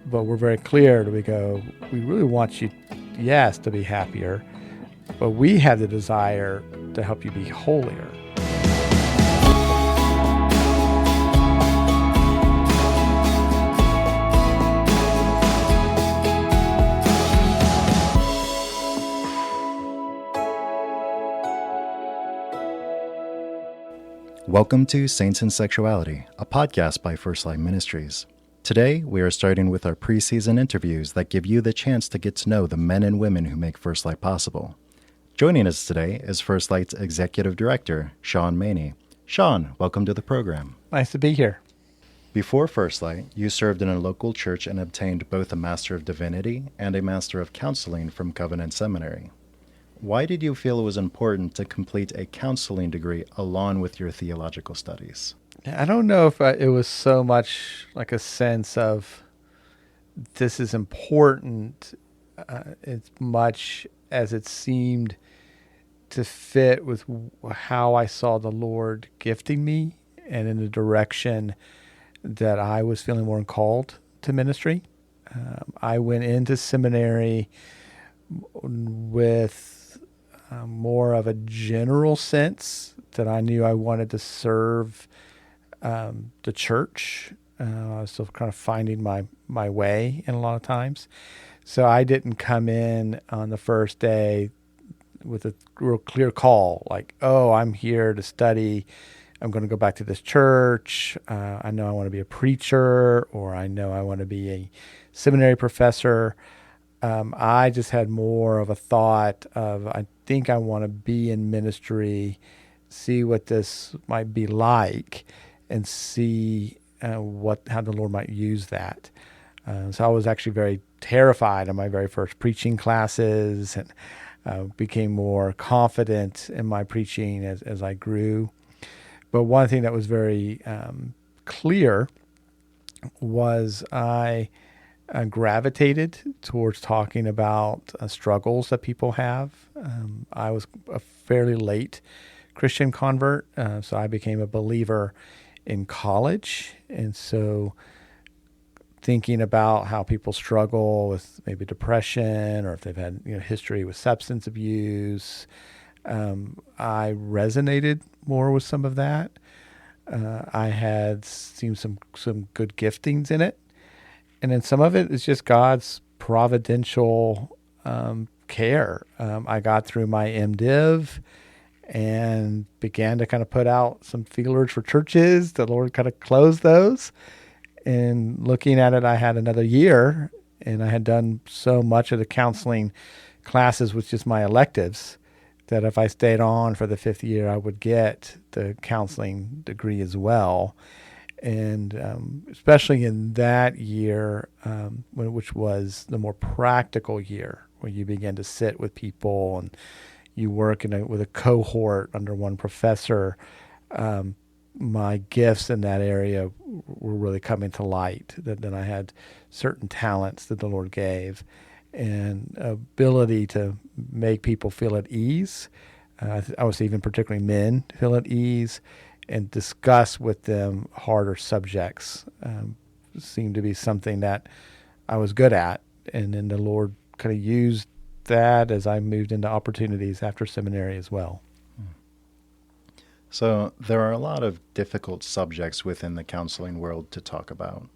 but we're very clear we really want you, yes, to be happier, but we have the desire to help you be holier. Welcome to Saints Sexuality, a podcast by FirstLight Ministries. Today, we are starting with our preseason interviews that give you the chance to get to know the men and women who make FirstLight possible. Joining us today is FirstLight's Executive Director, Sean Maney. Sean, welcome to the program. Nice to be here. Before FirstLight, you served in a local church and obtained both a Master of Divinity and a Master of Counseling from Covenant Seminary. Why did you feel it was important to complete a counseling degree along with your theological studies? I don't know if it was so much like a sense of this is important as much as it seemed to fit with how I saw the Lord gifting me and in the direction that I was feeling more called to ministry. I went into seminary with more of a general sense that I knew I wanted to serve the church. I was still kind of finding my way in a lot of times. So I didn't come in on the first day with a real clear call, like, oh, I'm here to study. I'm going to go back to this church. I know I want to be a preacher, or I know I want to be a seminary professor. I just had more of a thought of, I think I want to be in ministry, see what this might be like, and see how the Lord might use that. So I was actually very terrified in my very first preaching classes, and became more confident in my preaching as I grew. But one thing that was very clear was I gravitated towards talking about struggles that people have. I was a fairly late Christian convert, so I became a believer in college. And so thinking about how people struggle with maybe depression, or if they've had history with substance abuse, I resonated more with some of that. I had seen some good giftings in it. And then some of it is just God's providential care. I got through my MDiv and began to kind of put out some feelers for churches. The Lord kind of closed those. And looking at it, I had another year, and I had done so much of the counseling classes with just my electives that if I stayed on for the fifth year, I would get the counseling degree as well. And especially in that year, which was the more practical year, where you begin to sit with people and you work with a cohort under one professor, my gifts in that area were really coming to light. That I had certain talents that the Lord gave, and ability to make people feel at ease. I was even particularly men feel at ease, and discuss with them harder subjects seemed to be something that I was good at. And then the Lord kind of used that as I moved into opportunities after seminary as well. So there are a lot of difficult subjects within the counseling world to talk about.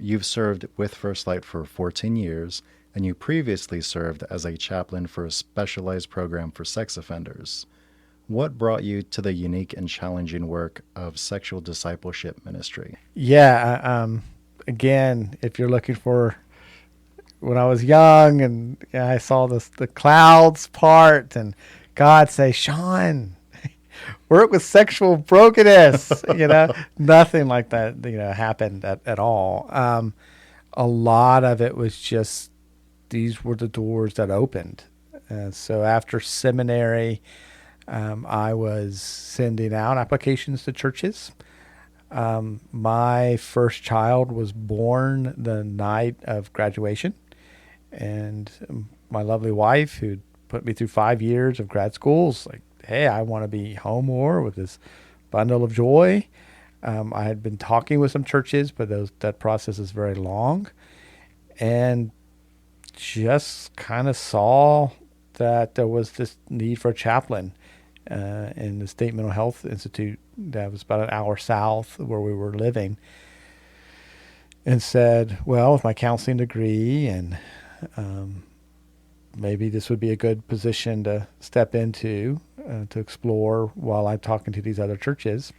You've served with FirstLight for 14 years, and you previously served as a chaplain for a specialized program for sex offenders. What brought you to the unique and challenging work of sexual discipleship ministry? Yeah, again, if you're looking for when I was young and I saw the clouds part and God say, Sean, work with sexual brokenness, nothing like that, happened at all. A lot of it was just, these were the doors that opened. So after seminary, I was sending out applications to churches. My first child was born the night of graduation, and my lovely wife, who put me through 5 years of grad school, was like, hey, I want to be home more with this bundle of joy. I had been talking with some churches, but that process is very long. and just kind of saw that there was this need for a chaplain in the State Mental Health Institute that was about an hour south of where we were living, and said, well, with my counseling degree and maybe this would be a good position to step into to explore while I'm talking to these other churches.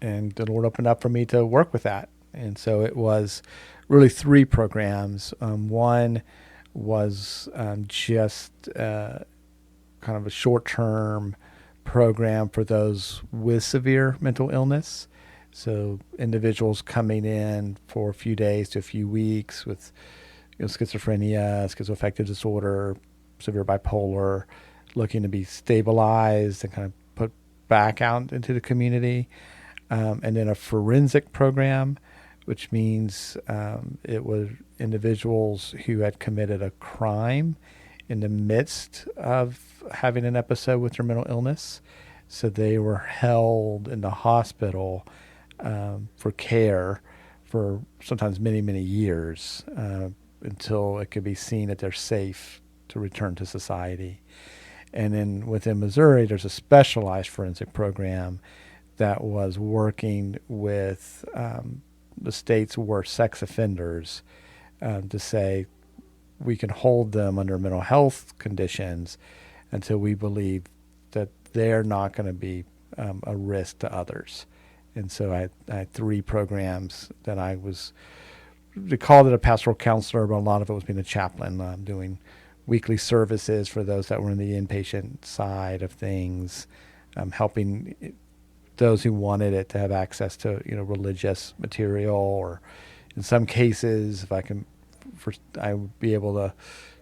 And the Lord opened up for me to work with that. And so it was really 3 programs. One was just kind of a short-term program for those with severe mental illness. So individuals coming in for a few days to a few weeks with schizophrenia, schizoaffective disorder, severe bipolar, looking to be stabilized and kind of put back out into the community. And then a forensic program, which means it was individuals who had committed a crime in the midst of having an episode with their mental illness. So they were held in the hospital for care for sometimes many, many years until it could be seen that they're safe to return to society. And then within Missouri, there's a specialized forensic program that was working with the state's worst sex offenders to say we can hold them under mental health conditions until we believe that they're not going to be a risk to others. And so I had 3 programs that they called it a pastoral counselor, but a lot of it was being a chaplain, doing weekly services for those that were in the inpatient side of things, helping those who wanted it to have access to religious material, or in some cases, if I would be able to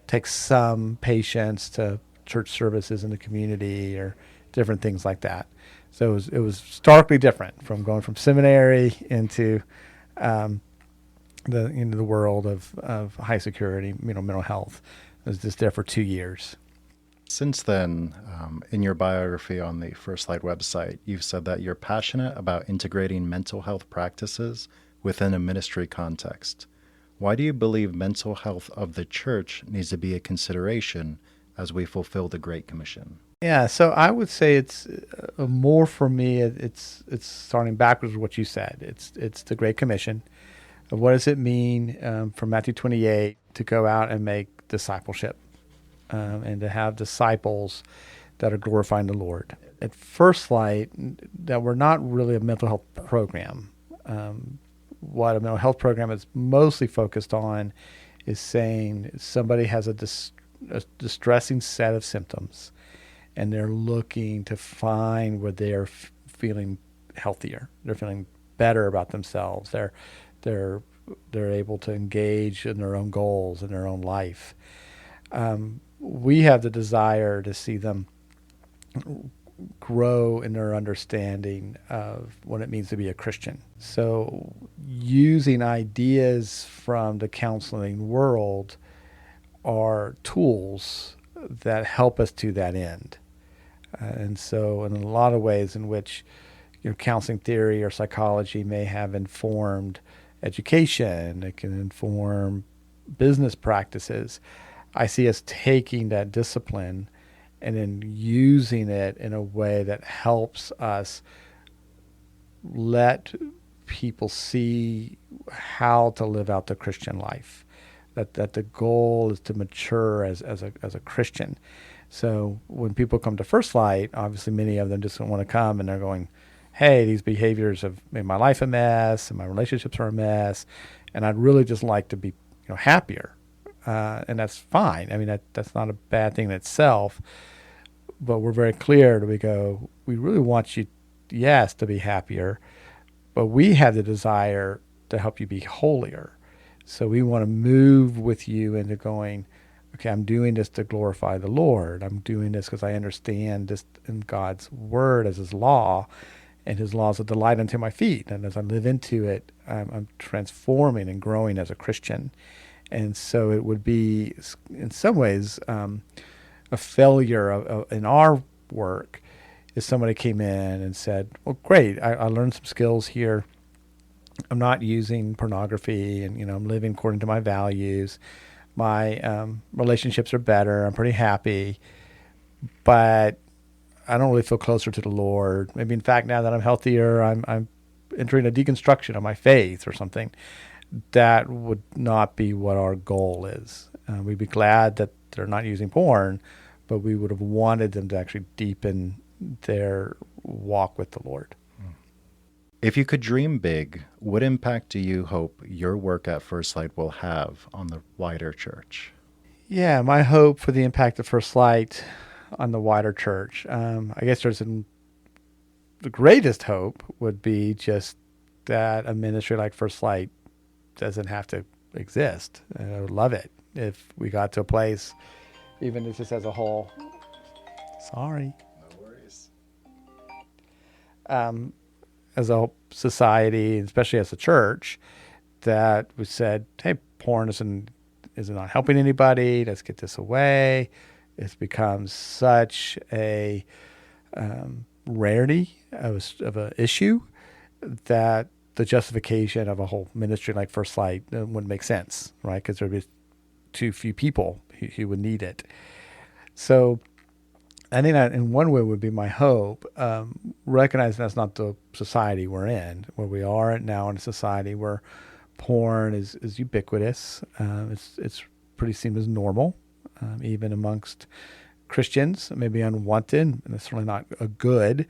take some patients to church services in the community or different things like that. So it was starkly different from going from seminary into the world of high security mental health. I was just there for 2 years. Since then, in your biography on the FirstLight website, you've said that you're passionate about integrating mental health practices within a ministry context. Why do you believe mental health of the church needs to be a consideration as we fulfill the Great Commission? Yeah, so I would say it's more for me. It's starting backwards with what you said. It's the Great Commission. What does it mean from Matthew 28 to go out and make discipleship and to have disciples that are glorifying the Lord? At FirstLight, that we're not really a mental health program. What a mental health program is mostly focused on is saying somebody has a distressing set of symptoms, and they're looking to find where they're feeling healthier. They're feeling better about themselves. They're able to engage in their own goals in their own life. We have the desire to see them grow in their understanding of what it means to be a Christian. So using ideas from the counseling world are tools that help us to that end. And so in a lot of ways in which counseling theory or psychology may have informed education, it can inform business practices, I see us taking that discipline and then using it in a way that helps us let people see how to live out the Christian life. That the goal is to mature as a Christian. So when people come to FirstLight, obviously many of them just don't want to come, and they're going, hey, these behaviors have made my life a mess, and my relationships are a mess, and I'd really just like to be happier. And that's fine. I mean, that's not a bad thing in itself. But we're very clear we really want you, yes, to be happier, but we have the desire to help you be holier. So we want to move with you into going, okay, I'm doing this to glorify the Lord. I'm doing this because I understand this in God's word as his law, and his law is a delight unto my feet. And as I live into it, I'm transforming and growing as a Christian. And so it would be, in some ways, a failure in our work if somebody came in and said, well, great, I learned some skills here I'm not using pornography, and I'm living according to my values. My relationships are better. I'm pretty happy, but I don't really feel closer to the Lord. Maybe in fact, now that I'm healthier, I'm entering a deconstruction of my faith or something. That would not be what our goal is. We'd be glad that they're not using porn, but we would have wanted them to actually deepen their walk with the Lord. If you could dream big, what impact do you hope your work at First Light will have on the wider church? Yeah, my hope for the impact of First Light on the wider church. I guess the greatest hope would be just that a ministry like First Light doesn't have to exist. I would love it if we got to a place, even if just as a whole. Sorry. No worries. As a society, especially as a church, that we said, hey, porn is not helping anybody. Let's get this away. It's become such a rarity of an issue that the justification of a whole ministry like First Light wouldn't make sense, right? Because there would be too few people who would need it. So I think that in one way would be my hope, recognizing that's not the society we're in, where we are now in a society where porn is ubiquitous. It's pretty seen as normal, even amongst Christians, maybe unwanted, and it's certainly not a good,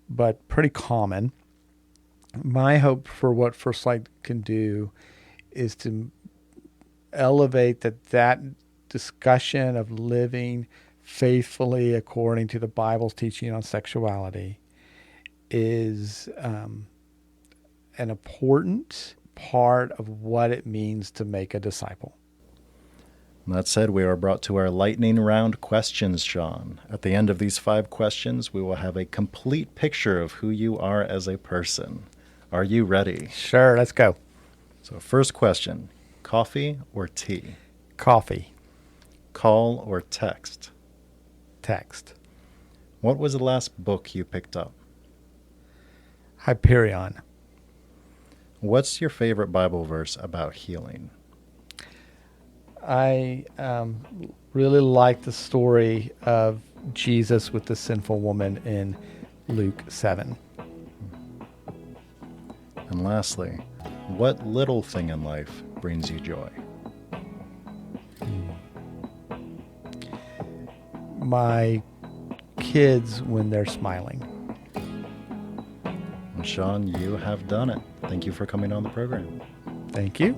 but pretty common. My hope for what First Light can do is to elevate that discussion of living faithfully according to the Bible's teaching on sexuality is an important part of what it means to make a disciple. That said, we are brought to our lightning round questions, Sean. At the end of these 5 questions, we will have a complete picture of who you are as a person. Are you ready? Sure, let's go. So first question, coffee or tea? Coffee. Call or text? Text. What was the last book you picked up? Hyperion. What's your favorite Bible verse about healing? I really like the story of Jesus with the sinful woman in Luke 7. And lastly, what little thing in life brings you joy? My kids when they're smiling. And Sean, you have done it. Thank you for coming on the program. Thank you.